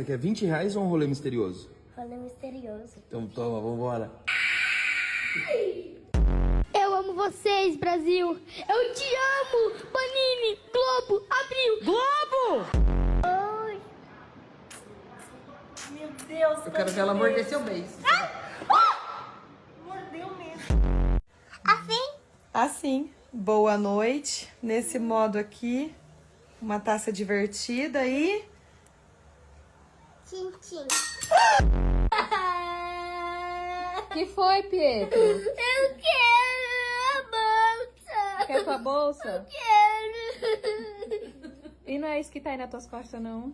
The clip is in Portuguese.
Você quer 20 reais ou um rolê misterioso? Rolê misterioso. Então toma, vambora. Eu amo vocês, Brasil. Eu te amo. Panini, Globo, Abril. Globo! Oi. Meu Deus. Eu quero ver ela morder seu beijo. Mordeu mesmo. Assim, boa noite. Nesse modo aqui, uma taça divertida e... Tchim, tchim. Que foi, Pietro? Eu quero a bolsa. Quer tua bolsa? Quero. E não é isso que tá aí nas tuas costas, não?